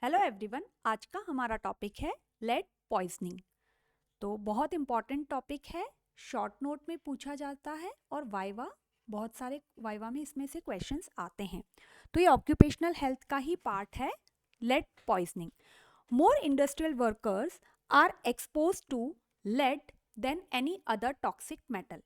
Hello everyone, आज का हमारा टॉपिक है लेड पॉइजनिंग। तो बहुत इम्पॉर्टेंट टॉपिक है, शॉर्ट नोट में पूछा जाता है और वाइवा बहुत सारे वाइवा में इसमें से क्वेश्चंस आते हैं। तो ये ऑक्यूपेशनल हेल्थ का ही पार्ट है, lead poisoning. More industrial workers are expose to lead than any other toxic metal.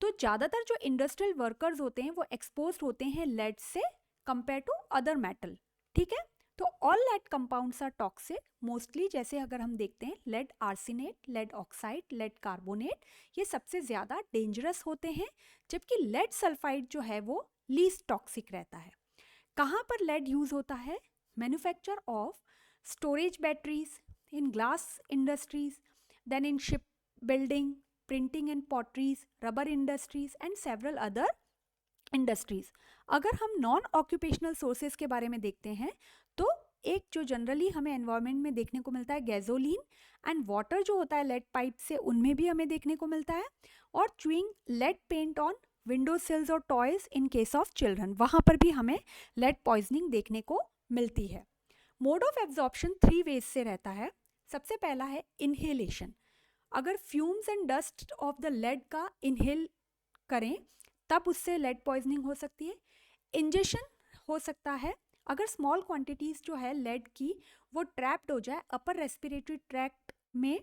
तो ज़्यादातर जो इंडस्ट्रियल वर्कर्स होते हैं वो एक्सपोज होते हैं लेड से कंपेयर टू अदर मेटल। ठीक है, तो all lead compounds are toxic mostly. जैसे अगर हम देखते हैं lead arsenate, lead oxide, lead carbonate, ये सबसे ज़्यादा डेंजरस होते हैं, जबकि लेड सल्फाइड जो है वो लीस्ट टॉक्सिक रहता है। कहाँ पर लेड यूज़ होता है? Manufacture of storage batteries, in glass industries, then in ship building, printing and potteries, rubber industries and several other industries. अगर हम नॉन ऑक्यूपेशनल सोर्सेज के बारे में देखते हैं तो एक जो जनरली हमें एनवायरनमेंट में देखने को मिलता है गैसोलीन एंड वाटर जो होता है लेड पाइप से, उनमें भी हमें देखने को मिलता है। और chewing lead paint on window sills और toys in case of children, वहाँ पर भी हमें लेड पॉइजनिंग देखने को मिलती है। मोड ऑफ एब्जॉर्प्शन 3 वेज से रहता है। सबसे पहला है इनहेलेशन। अगर fumes and dust of the lead का इनहेल करें तब उससे लेड पॉइजनिंग हो सकती है। इंजेक्शन हो सकता है, अगर स्मॉल क्वांटिटीज जो है लेड की वो ट्रैप्ड हो जाए अपर रेस्पिरेटरी ट्रैक्ट में,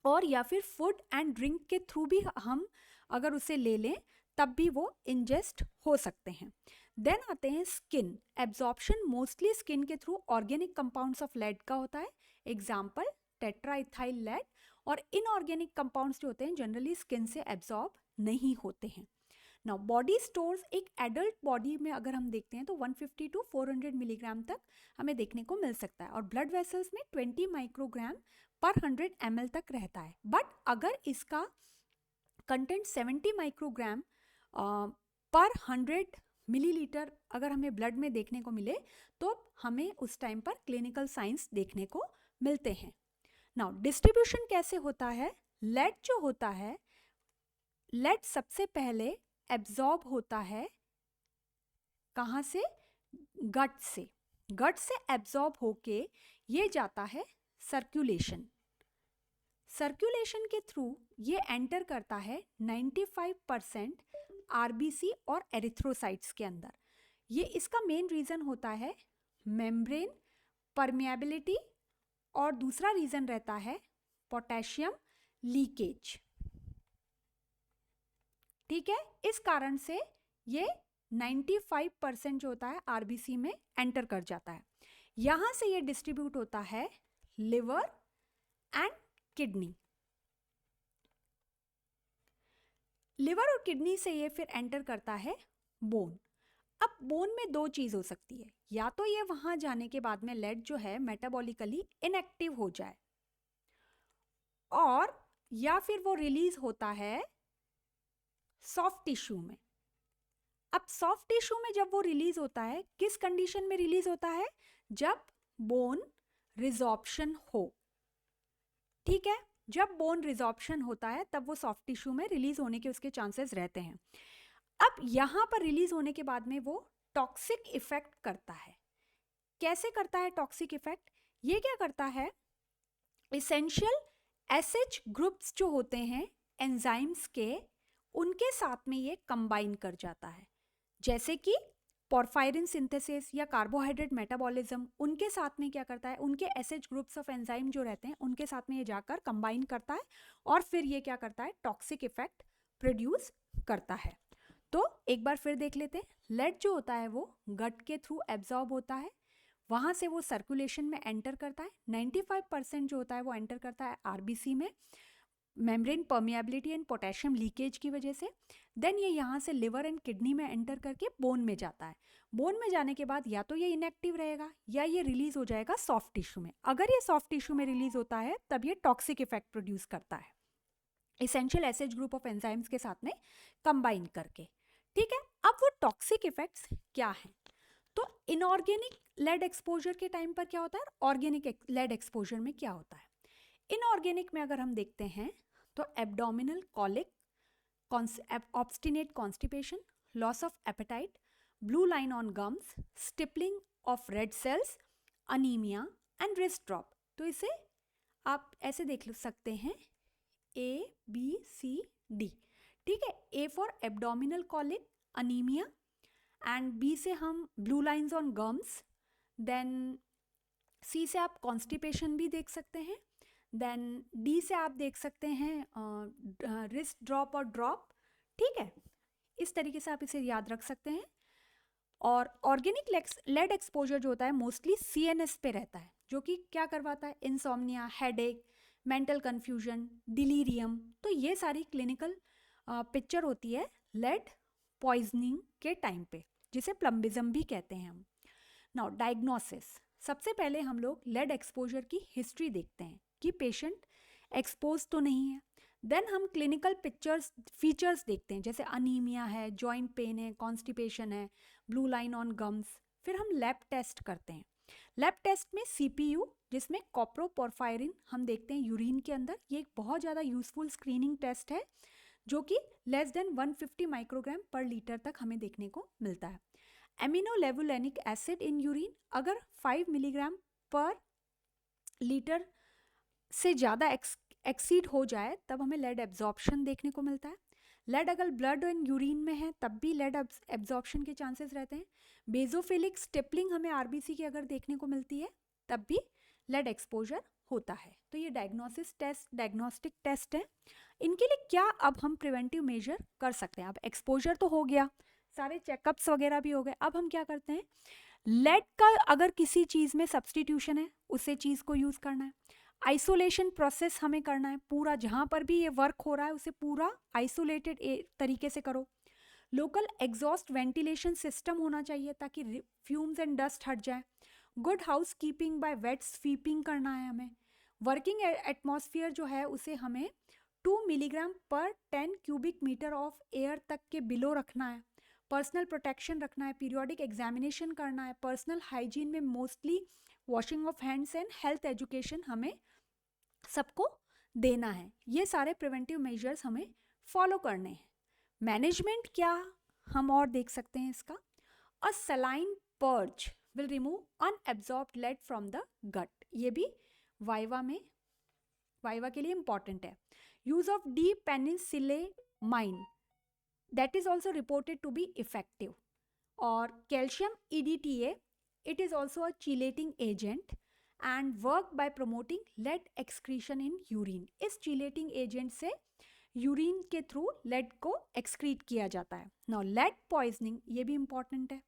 और या फिर फूड एंड ड्रिंक के थ्रू भी हम अगर उसे ले लें तब भी वो इंजेस्ट हो सकते हैं। देन आते हैं स्किन एब्जॉर्प्शन। मोस्टली स्किन के through organic compounds of lead का होता है, एग्जाम्पल टेट्राइथाइल लेड। और इनऑर्गेनिक कंपाउंड्स जो होते हैं जनरली स्किन से एब्जॉर्ब नहीं होते हैं। नाउ बॉडी स्टोर्स, एक एडल्ट बॉडी में अगर हम देखते हैं तो 150 टू 400 मिलीग्राम तक हमें देखने को मिल सकता है, और ब्लड वेसल्स में 20 माइक्रोग्राम पर 100 ml तक रहता है। बट अगर इसका कंटेंट 70 माइक्रोग्राम पर 100 मिलीलीटर अगर हमें ब्लड में देखने को मिले तो हमें उस टाइम पर क्लिनिकल साइंस देखने को मिलते हैं। नाउ डिस्ट्रीब्यूशन कैसे होता है? लेड जो होता है, लेड सबसे पहले एब्जॉर्ब होता है कहाँ से? गट से। गट से एब्जॉर्ब होके ये जाता है सर्कुलेशन। सर्कुलेशन के थ्रू ये एंटर करता है 95% आरबीसी और एरिथ्रोसाइट्स के अंदर। ये इसका मेन रीजन होता है मेम्ब्रेन परमिएबिलिटी, और दूसरा रीजन रहता है पोटेशियम लीकेज। ठीक है, इस कारण से ये 95% जो होता है आरबीसी में एंटर कर जाता है। यहां से ये डिस्ट्रीब्यूट होता है लिवर एंड किडनी। लिवर और किडनी से ये फिर एंटर करता है बोन। अब बोन में दो चीज हो सकती है, या तो ये वहां जाने के बाद में लेड जो है मेटाबॉलिकली इनएक्टिव हो जाए, और या फिर वो रिलीज होता है सॉफ्ट टिश्यू में। अब सॉफ्ट टिश्यू में जब वो रिलीज होता है, किस कंडीशन में रिलीज होता है? जब बोन रिजॉर्प्शन हो। ठीक है, जब बोन रिजॉर्प्शन होता है तब वो सॉफ्ट टिश्यू में रिलीज होने के उसके चांसेस रहते हैं। अब यहां पर रिलीज होने के बाद में वो टॉक्सिक इफेक्ट करता है। कैसे करता है टॉक्सिक इफेक्ट? ये क्या करता है, इसेंशियल एसएच ग्रुप्स जो होते हैं एंजाइम्स के, उनके साथ में ये कंबाइन कर जाता है। जैसे कि पोरफायरिन सिंथेसिस या कार्बोहाइड्रेट मेटाबॉलिज्म, उनके साथ में क्या करता है, उनके एसएच ग्रुप्स ऑफ एंजाइम जो रहते हैं उनके साथ में ये जाकर कंबाइन करता है, और फिर ये क्या करता है, टॉक्सिक इफेक्ट प्रोड्यूस करता है। तो एक बार फिर देख लेते हैं, लेड जो होता है वो गट के थ्रू एब्जॉर्ब होता है, वहाँ से वो सर्कुलेशन में एंटर करता है। 95% जो होता है वो एंटर करता है आरबीसी में, membrane permeability and potassium leakage की वजह से। देन ये यहाँ से लिवर एंड किडनी में एंटर करके बोन में जाता है। बोन में जाने के बाद या तो ये इनएक्टिव रहेगा या ये रिलीज हो जाएगा सॉफ्ट टिश्यू में। अगर ये सॉफ्ट टिश्यू में रिलीज होता है तब ये टॉक्सिक इफेक्ट प्रोड्यूस करता है, essential SH group of enzymes के साथ में कंबाइन करके। ठीक है, अब वो टॉक्सिक इफेक्ट्स क्या हैं? तो इनऑर्गेनिक लेड एक्सपोजर के टाइम पर क्या होता है, ऑर्गेनिक लेड एक्सपोजर में क्या होता है? इनऑर्गेनिक में अगर हम देखते हैं तो abdominal colic, obstinate constipation, loss of appetite, blue line on gums, stippling of red cells, anaemia and wrist drop. तो इसे आप ऐसे देख सकते हैं ABCD, ठीक है। A for abdominal colic, anaemia, and B से हम blue lines on gums, then C से आप कॉन्स्टिपेशन भी देख सकते हैं, देन D से आप देख सकते हैं रिस्ट ड्रॉप और ड्रॉप, ठीक है। इस तरीके से आप इसे याद रख सकते हैं। और ऑर्गेनिक लेड एक्सपोजर जो होता है मोस्टली CNS पे रहता है, जो कि क्या करवाता है, insomnia, headache, mental confusion, delirium. तो ये सारी क्लिनिकल पिक्चर होती है लेड पॉइजनिंग के टाइम पे, जिसे प्लम्बिज्म भी कहते हैं हम। नाउ डायग्नोसिस, सबसे पहले हम लोग लेड एक्सपोजर की हिस्ट्री देखते हैं कि पेशेंट एक्सपोज तो नहीं है। देन हम क्लिनिकल फीचर्स देखते हैं, जैसे अनीमिया है, जॉइंट पेन है, कॉन्स्टिपेशन है, ब्लू लाइन ऑन गम्स। फिर हम लैब टेस्ट करते हैं। लैब टेस्ट में CPU, जिसमें कॉप्रोपोरफायरिन हम देखते हैं यूरिन के अंदर। ये एक बहुत ज़्यादा यूजफुल स्क्रीनिंग टेस्ट है, जो कि लेस देन 150 माइक्रोग्राम पर लीटर तक हमें देखने को मिलता है। एमिनोलेवुलेनिक एसिड इन यूरिन अगर 5 मिलीग्राम पर लीटर से ज़्यादा एक्सीड हो जाए तब हमें लेड एब्जॉर्प्शन देखने को मिलता है। लेड अगर ब्लड एंड यूरिन में है तब भी लेड एब्जॉर्प्शन के चांसेस रहते हैं। बेजोफिलिक स्टिपलिंग हमें RBC की अगर देखने को मिलती है तब भी लेड एक्सपोजर होता है। तो ये डायग्नोस्टिक टेस्ट है। इनके लिए क्या अब हम प्रिवेंटिव मेजर कर सकते हैं। अब एक्सपोजर तो हो गया, सारे चेकअप्स वगैरह भी हो गए। अब हम क्या करते हैं, लेड का अगर किसी चीज़ में सब्सटीट्यूशन है उसे चीज़ को यूज़ करना है। आइसोलेशन प्रोसेस हमें करना है पूरा, जहाँ पर भी ये वर्क हो रहा है उसे पूरा आइसोलेटेड तरीके से करो। लोकल एग्जॉस्ट वेंटिलेशन सिस्टम होना चाहिए ताकि फ्यूम्स एंड डस्ट हट जाए। Good house keeping by weight sweeping करना है हमें। वर्किंग एटमॉस्फेयर जो है उसे हमें 2 मिलीग्राम पर 10 क्यूबिक मीटर ऑफ एयर तक के बिलो रखना है। पर्सनल प्रोटेक्शन रखना है, पीरियोडिक एग्जामिनेशन करना है। पर्सनल हाइजीन में mostly washing of hands and health education हमें सबको देना है। ये सारे प्रिवेंटिव मेजर्स हमें फॉलो करने हैं। मैनेजमेंट क्या हम और देख सकते हैं इसका, a saline purge will remove unabsorbed lead from the gut. ये भी वाइवा के लिए इंपॉर्टेंट है। Use of D penicillamine, that is also reported to be effective. और calcium EDTA, it is also a chelating agent and work by promoting lead excretion in urine। इस chelating agent से urine के through lead को excrete किया जाता है। Now lead poisoning, ये भी इंपॉर्टेंट है।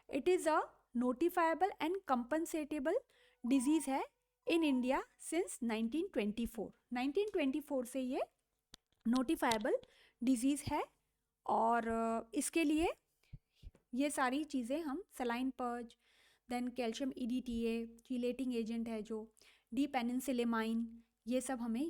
It is a notifiable and compensatable disease है इन इंडिया सिंस 1924। 1924 से ये नोटिफाइबल डिजीज है। और इसके लिए ये सारी चीज़ें हम saline purge, then calcium EDTA, chelating agent है जो डी पेनिसिलेमाइन, ये सब हमें